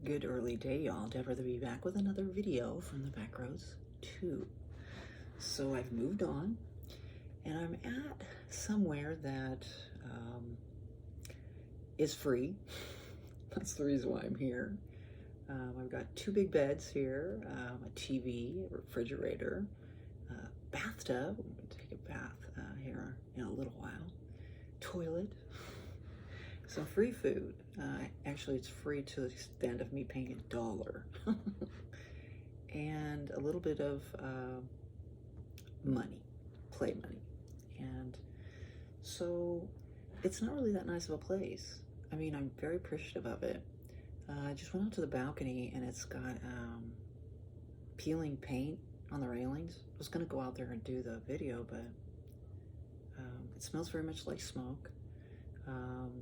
Good early day, y'all. Deborah to be back with another video from the back roads 2. So I've moved on, and I'm at somewhere that is free. That's the reason why I'm here. I've got 2 big beds here, a TV, a refrigerator, bathtub. I'm going to take a bath here in a little while. Toilet. Some free food. Actually, it's free to the extent of me paying $1. And a little bit of money, play money. And so it's not really that nice of a place. I mean, I'm very appreciative of it. I just went out to the balcony, and it's got peeling paint on the railings. I was going to go out there and do the video, but it smells very much like smoke.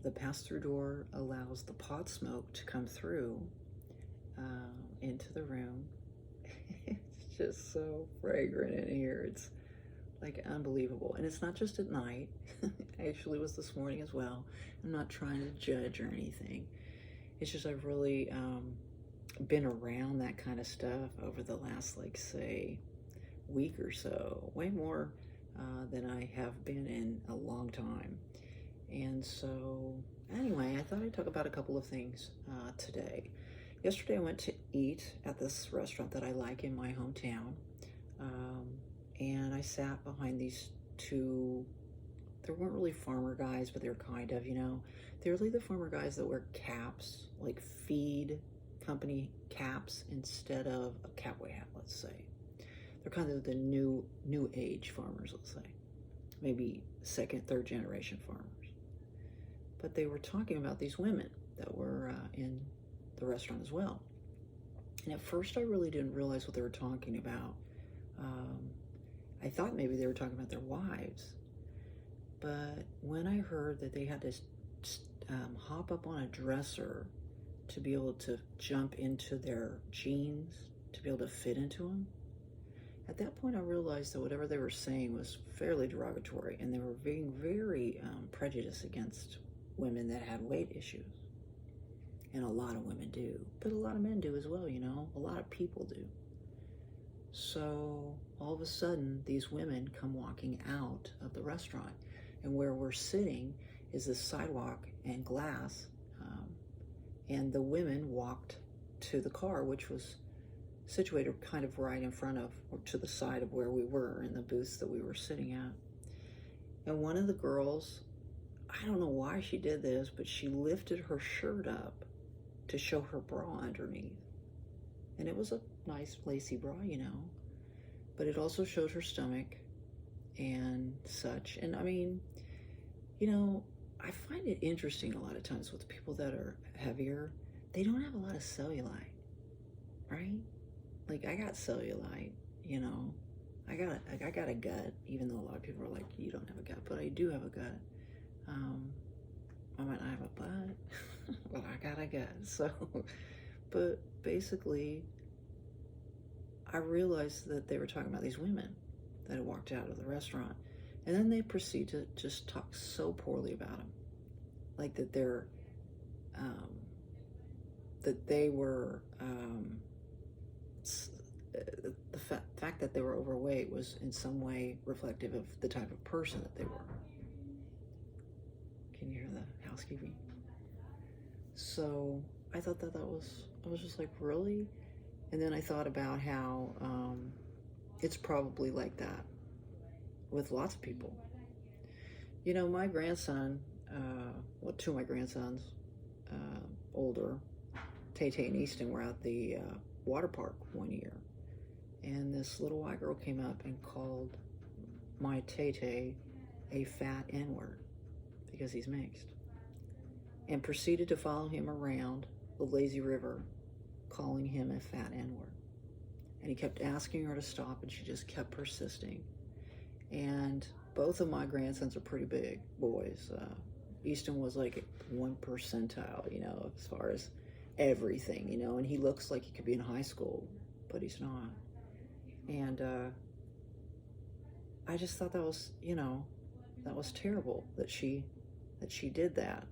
The pass-through door allows the pot smoke to come through into the room. It's just so fragrant in here. It's like unbelievable. And it's not just at night. It actually was this morning as well. I'm not trying to judge or anything. It's just I've really been around that kind of stuff over the last, like, say, week or so. Way more than I have been in a long time. And so, anyway, I thought I'd talk about a couple of things today. Yesterday I went to eat at this restaurant that I like in my hometown. And I sat behind these 2, they weren't really farmer guys, but they were kind of, you know. They're really the farmer guys that wear caps, like feed company caps instead of a cowboy hat, let's say. They're kind of the new age farmers, let's say. Maybe 2nd, 3rd generation farmers. But they were talking about these women that were in the restaurant as well. And at first I really didn't realize what they were talking about. I thought maybe they were talking about their wives. But when I heard that they had to hop up on a dresser to be able to jump into their jeans, to be able to fit into them, at that point I realized that whatever they were saying was fairly derogatory, and they were being very prejudiced against women that had weight issues. And a lot of women do, but a lot of men do as well, you know. A lot of people do. So all of a sudden these women come walking out of the restaurant, and where we're sitting is this sidewalk and glass, and the women walked to the car, which was situated kind of right in front of, or to the side of where we were in the booths that we were sitting at. And one of the girls, I don't know why she did this, but she lifted her shirt up to show her bra underneath. And it was a nice lacy bra, you know, but it also showed her stomach and such. And I mean, you know, I find it interesting a lot of times with people that are heavier, they don't have a lot of cellulite, right? Like, I got cellulite, you know. I got a gut, even though a lot of people are like, you don't have a gut, but I do have a gut. I might not have a butt, but I got a gut. So, but basically, I realized that they were talking about these women that had walked out of the restaurant, and then they proceed to just talk so poorly about them, like that they're, that they were, the fact that they were overweight was in some way reflective of the type of person that they were. Can you hear the housekeeping? So I thought that I was just like, really? And then I thought about how it's probably like that with lots of people. You know, my grandson, well, 2 of my grandsons, older, Tay-Tay and Easton, were at the water park one year. And this little white girl came up and called my Tay-Tay a fat N-word, because he's mixed, and proceeded to follow him around the lazy river, calling him a fat N-word. And he kept asking her to stop, and she just kept persisting. And both of my grandsons are pretty big boys. Easton was like 1 percentile, you know, as far as everything, you know, and he looks like he could be in high school, but he's not. And I just thought that was, you know, that was terrible that she did that.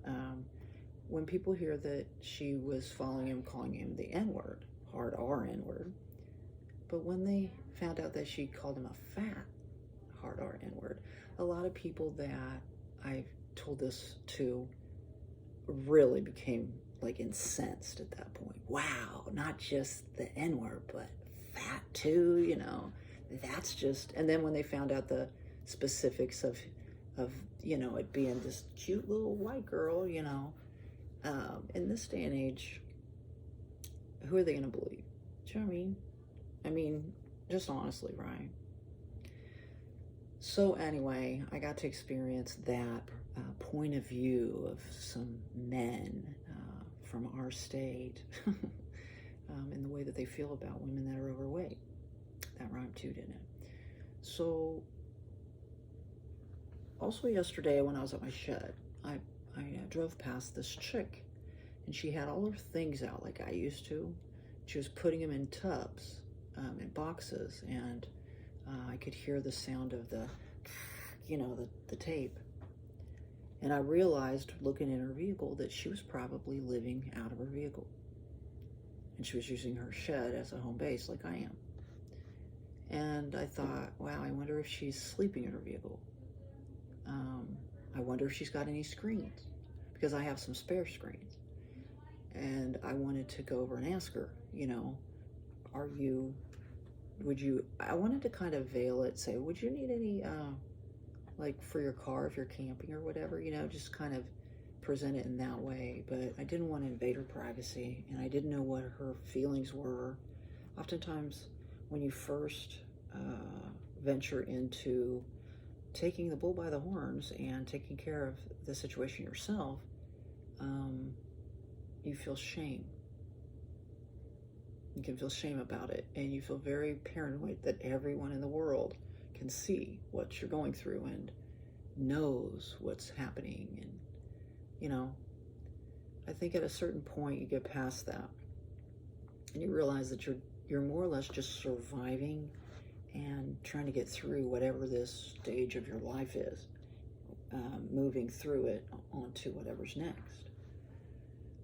when people hear that she was following him, calling him the N-word, hard R N-word, but when they found out that she called him a fat, hard R N-word, a lot of people that I've told this to really became like incensed at that point. Wow, not just the N-word, but fat too, you know, that's just, and then when they found out the specifics of you know, it being this cute little white girl, you know, in this day and age, who are they going to believe? Do you know what I mean? I mean, just honestly, right? So anyway, I got to experience that point of view of some men from our state in the way that they feel about women that are overweight. That rhymed too, didn't it? So also yesterday when I was at my shed, I drove past this chick, and she had all her things out like I used to. She was putting them in tubs, in boxes, and I could hear the sound of the, you know, the tape. And I realized, looking in her vehicle, that she was probably living out of her vehicle. And she was using her shed as a home base like I am. And I thought, wow, I wonder if she's sleeping in her vehicle. I wonder if she's got any screens, because I have some spare screens. And I wanted to go over and ask her, you know, I wanted to kind of veil it, say, would you need any, like for your car if you're camping or whatever, you know, just kind of present it in that way. But I didn't want to invade her privacy, and I didn't know what her feelings were. Oftentimes, when you first venture into taking the bull by the horns and taking care of the situation yourself, you feel shame. You can feel shame about it, and you feel very paranoid that everyone in the world can see what you're going through and knows what's happening. And, you know, I think at a certain point you get past that, and you realize that you're more or less just surviving and trying to get through whatever this stage of your life is, moving through it onto whatever's next.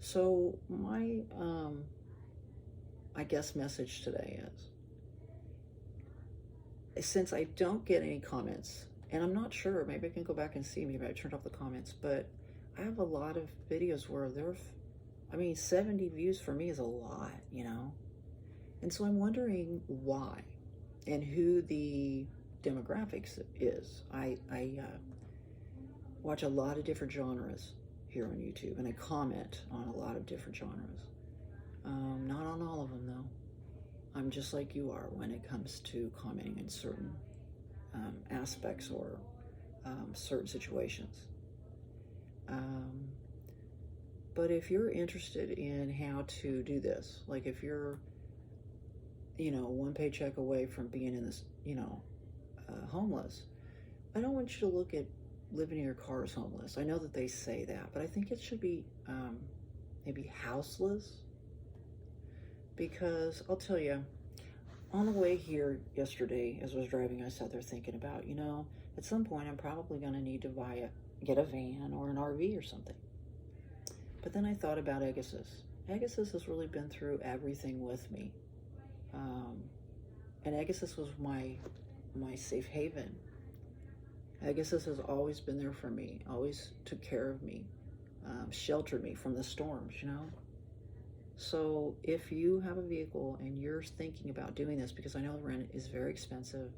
So my, I guess, message today is, since I don't get any comments, and I'm not sure, maybe I can go back and see, maybe I turned off the comments, but I have a lot of videos where 70 views for me is a lot, you know? And so I'm wondering why and who the demographics is. I watch a lot of different genres here on YouTube, and I comment on a lot of different genres. Not on all of them, though. I'm just like you are when it comes to commenting in certain aspects or certain situations. But if you're interested in how to do this, like if you're, you know, one paycheck away from being in this, you know, homeless, I don't want you to look at living in your car as homeless. I know that they say that, but I think it should be maybe houseless. Because I'll tell you, on the way here yesterday, as I was driving, I sat there thinking about, you know, at some point I'm probably going to need to get a van or an RV or something. But then I thought about Agassiz. Agassiz has really been through everything with me. And Agassiz was my safe haven. Agassiz has always been there for me, always took care of me, sheltered me from the storms, you know? So if you have a vehicle and you're thinking about doing this, because I know the rent is very expensive,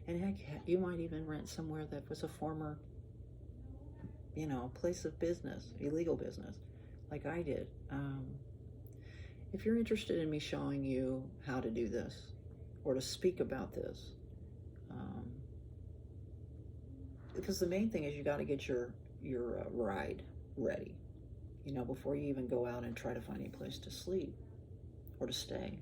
and heck, you might even rent somewhere that was a former, you know, place of business, illegal business, like I did. If you're interested in me showing you how to do this or to speak about this, because the main thing is you got to get your ride ready, you know, before you even go out and try to find any place to sleep or to stay.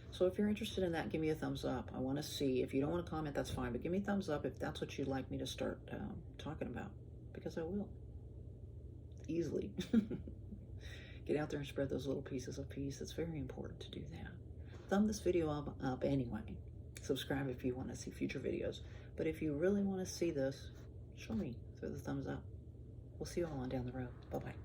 So if you're interested in that, give me a thumbs up. I want to see. If you don't want to comment, that's fine, but give me a thumbs up if that's what you'd like me to start talking about, because I will. Easily. Get out there and spread those little pieces of peace. It's very important to do that. Thumb this video up anyway. Subscribe if you want to see future videos. But if you really want to see this, show me through the thumbs up. We'll see you all on down the road. Bye-bye.